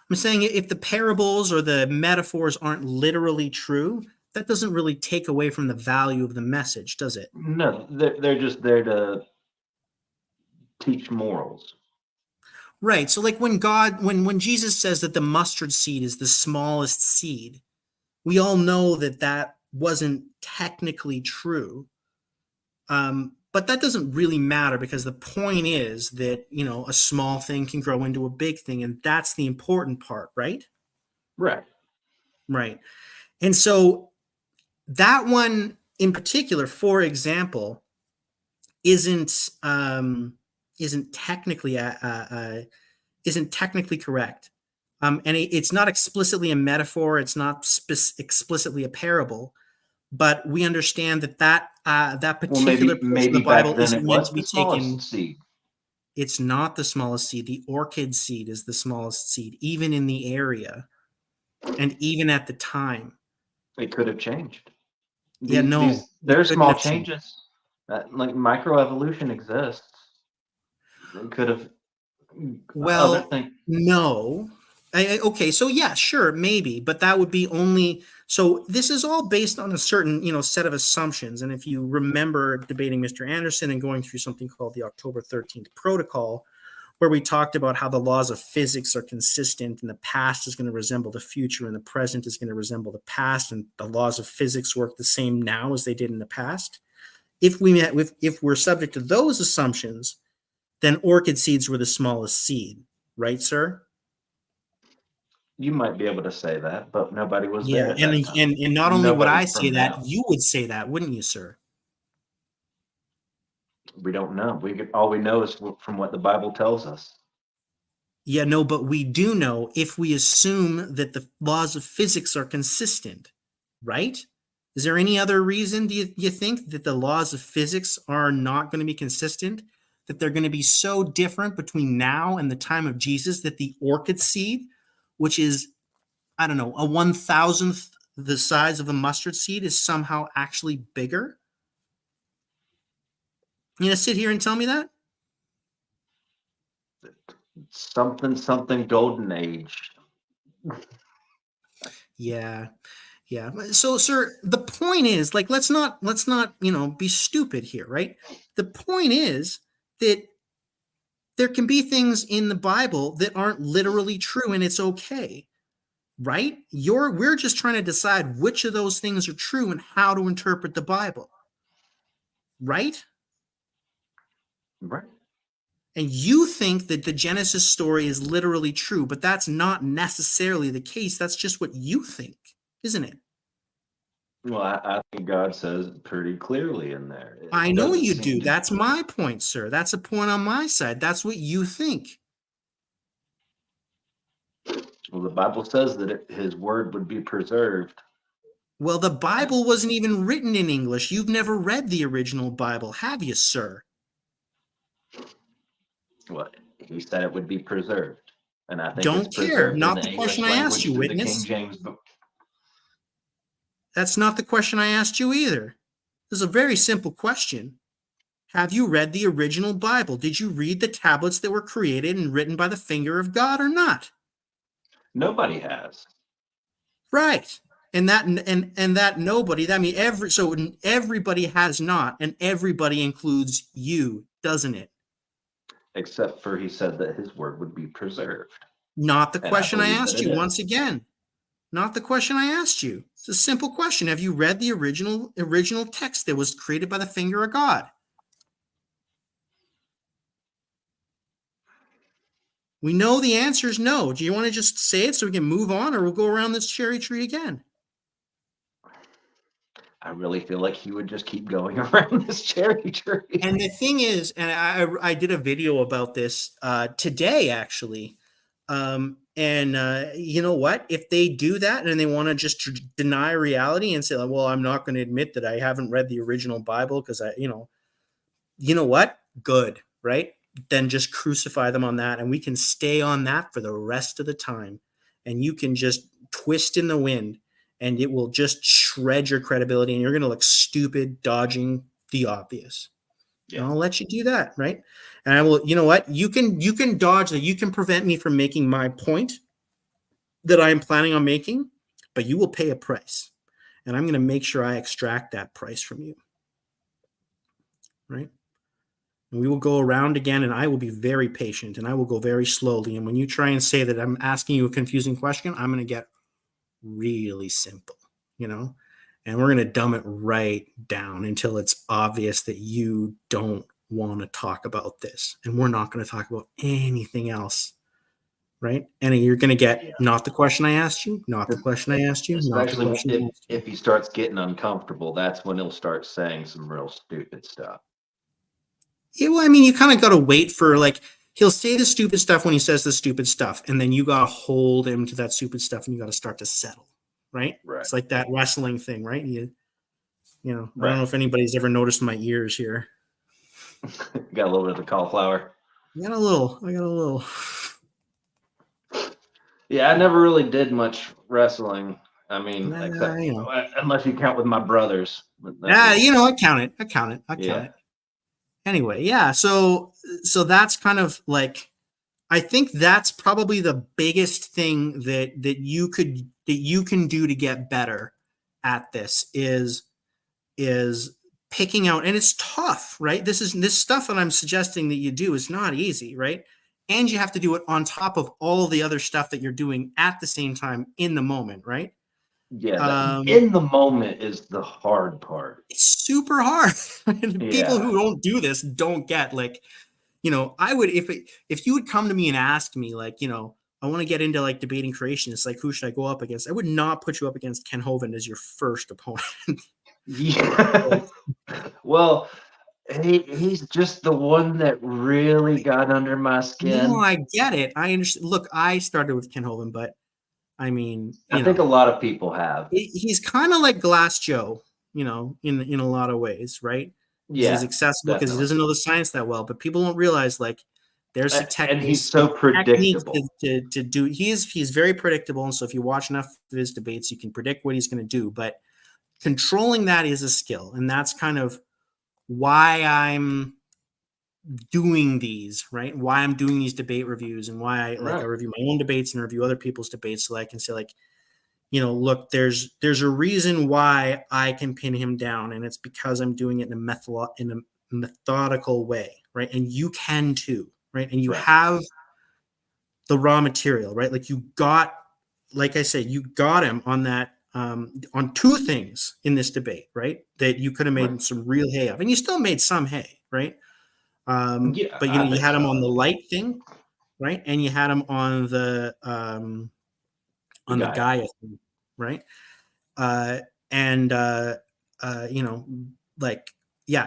I'm saying if the parables or the metaphors aren't literally true, that doesn't really take away from the value of the message, does it? No, they're just there to teach morals. Right. So like when Jesus says that the mustard seed is the smallest seed, we all know that wasn't technically true. But that doesn't really matter, because the point is that, a small thing can grow into a big thing, and that's the important part, right? Right. Right. And so that one in particular, for example, isn't technically correct. And it's not explicitly a metaphor. It's not explicitly a parable, but we understand that particular portion of the Bible isn't meant to be taken. Seed. It's not the smallest seed. The orchid seed is the smallest seed, even in the area, and even at the time. It could have changed. There's small changes. Like microevolution exists. It could have. Well, no. Okay, so yeah, sure, maybe, but that would be only. So this is all based on a certain, set of assumptions. And if you remember debating Mr. Anderson and going through something called the October 13th Protocol, where we talked about how the laws of physics are consistent, and the past is going to resemble the future, and the present is going to resemble the past, and the laws of physics work the same now as they did in the past. If we're subject to those assumptions, then orchid seeds were the smallest seed, right, sir? You might be able to say that, but nobody was there Yeah, at that time. and not only would Nobody I say from that, now. you would say that, wouldn't you, sir? We don't know. All we know is from what the Bible tells us. Yeah, no, but we do know if we assume that the laws of physics are consistent, right? Is there any other reason, do you think, that the laws of physics are not going to be consistent? That they're going to be so different between now and the time of Jesus that the orchid seed, which is, I don't know, a 1,000th the size of a mustard seed, is somehow actually bigger? You gonna sit here and tell me that? Something golden age. Yeah. Yeah. So, sir, the point is, like, let's not, be stupid here, right? The point is that there can be things in the Bible that aren't literally true, and it's okay, right? We're just trying to decide which of those things are true and how to interpret the Bible, right? Right. And you think that the Genesis story is literally true, but that's not necessarily the case. That's just what you think, isn't it? Well, I think God says it pretty clearly in there. I It know doesn't you seem do. to- That's my point, sir. That's a point on my side. That's what you think. Well, the Bible says that His word would be preserved. Well, the Bible wasn't even written in English. You've never read the original Bible, have you, sir? Well, He said it would be preserved, and I think Don't it's care. preserved in Not the the question English I asked language you, through the King witness. James book. That's not the question I asked you either. This is a very simple question. Have you read the original Bible? Did you read the tablets that were created and written by the finger of God or not? Nobody has. Right. And that nobody, I mean, everybody has not, and everybody includes you, doesn't it? Except for He said that His word would be preserved. Not the And I question I believe that asked it you is. once again. Not the question I asked you. It's a simple question. Have you read the original text that was created by the finger of God? We know the answer is no. Do you want to just say it so we can move on, or we'll go around this cherry tree again? I really feel like He would just keep going around this cherry tree. And the thing is, and I did a video about this today, actually. You know what? If they do that and they want to just deny reality and say, well, I'm not going to admit that I haven't read the original Bible because you know what? Good, right? Then just crucify them on that, and we can stay on that for the rest of the time. And you can just twist in the wind, and it will just shred your credibility, and you're going to look stupid dodging the obvious. Yeah. And I'll let you do that, right? And I will, you know what? You can dodge that. You can prevent me from making my point that I am planning on making, but you will pay a price. And I'm going to make sure I extract that price from you. Right? And we will go around again, and I will be very patient, and I will go very slowly. And when you try and say that I'm asking you a confusing question, I'm going to get really simple, and we're going to dumb it right down until it's obvious that you don't want to talk about this, and we're not going to talk about anything else, right? And you're going to get not the question I asked you, not the question I asked you, not the Especially question I asked you. if He starts getting uncomfortable, that's when He'll start saying some real stupid stuff. Yeah, well, I mean, you kind of got to wait for, like, he'll say the stupid stuff when he says the stupid stuff, and then you got to hold him to that stupid stuff, and you got to start to settle, right? It's like that wrestling thing, right? I don't know if anybody's ever noticed my ears here. Got a little bit of the cauliflower. I got a little. Yeah, I never really did much wrestling. I mean, Nah, except unless you count with my brothers. I count it. Anyway, yeah. So that's kind of like, I think that's probably the biggest thing that you can do to get better at this is picking out, and it's tough, right? This stuff that I'm suggesting that you do is not easy, right? And you have to do it on top of all the other stuff that you're doing at the same time in the moment, right? Yeah, in the moment is the hard part. It's super hard. People who don't do this don't get, like, I would, if you would come to me and ask me, like, I want to get into like debating creationists, like, who should I go up against? I would not put you up against Ken Hovind as your first opponent. Yeah. Well, he's just the one that really got under my skin. No, I get it. I understand. Look, I started with Ken Hovind, but I mean, I think a lot of people have. he's kind of like Glass Joe, in a lot of ways, right? Yeah, he's accessible because he doesn't know the science that well, but people don't realize, like, there's a technique, and he's so predictable to do. He's very predictable, and so if you watch enough of his debates, you can predict what he's going to do. But controlling that is a skill, and that's kind of why I'm doing these, right? Why I'm doing these debate reviews, and why I review my own debates and review other people's debates, so I can say, like, look, there's a reason why I can pin him down, and it's because I'm doing it in a methodical way, right? And you can too, right? And you have the raw material, right? Like, like I said, you got him on that, on two things in this debate, right? That you could have made some real hay of, and you still made some hay, right? But you had him on the light thing, right? And you had him on the Gaia thing, right?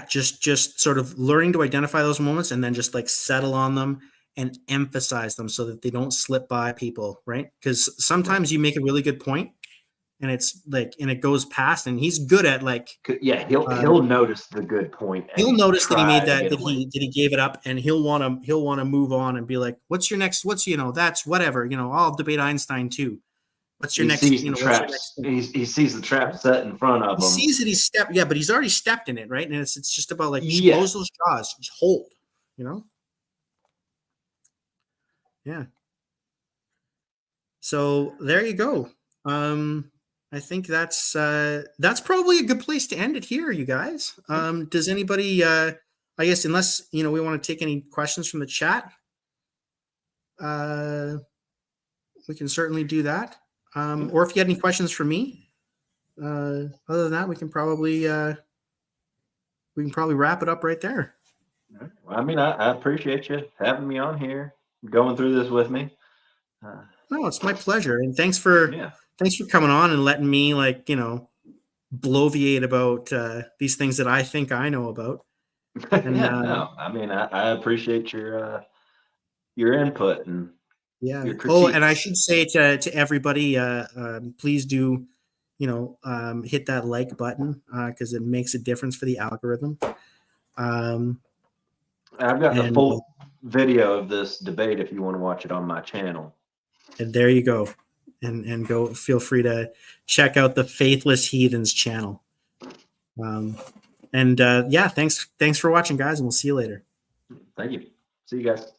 Just sort of learning to identify those moments and then just like settle on them and emphasize them so that they don't slip by people, right? Because sometimes you make a really good point and it's like, and it goes past, and he's good at, like, he'll notice the good point. He'll notice that he made that he gave it up, and he'll want to move on and be like, what's your next, that's whatever, I'll debate Einstein too. What's your next? He sees the trap set in front of him. He sees that he's stepped, but he's already stepped in it, right? And it's just about, like, close those jaws, just hold, Yeah. So there you go. I think that's probably a good place to end it here, you guys. Does anybody? I guess, unless we want to take any questions from the chat, we can certainly do that. Or if you had any questions for me, other than that, we can probably wrap it up right there. Well, I mean, I appreciate you having me on here, going through this with me. No, it's my pleasure, and thanks for coming on and letting me, like, bloviate about these things that I think I know about. And, no, I mean, I appreciate your input and your critique. Oh, and I should say to everybody, please do, hit that like button, because it makes a difference for the algorithm. I've got the full video of this debate if you want to watch it on my channel. And there you go. And go, feel free to check out the Faithless Heathens channel. Thanks for watching, guys, and we'll see you later. Thank you. See you guys.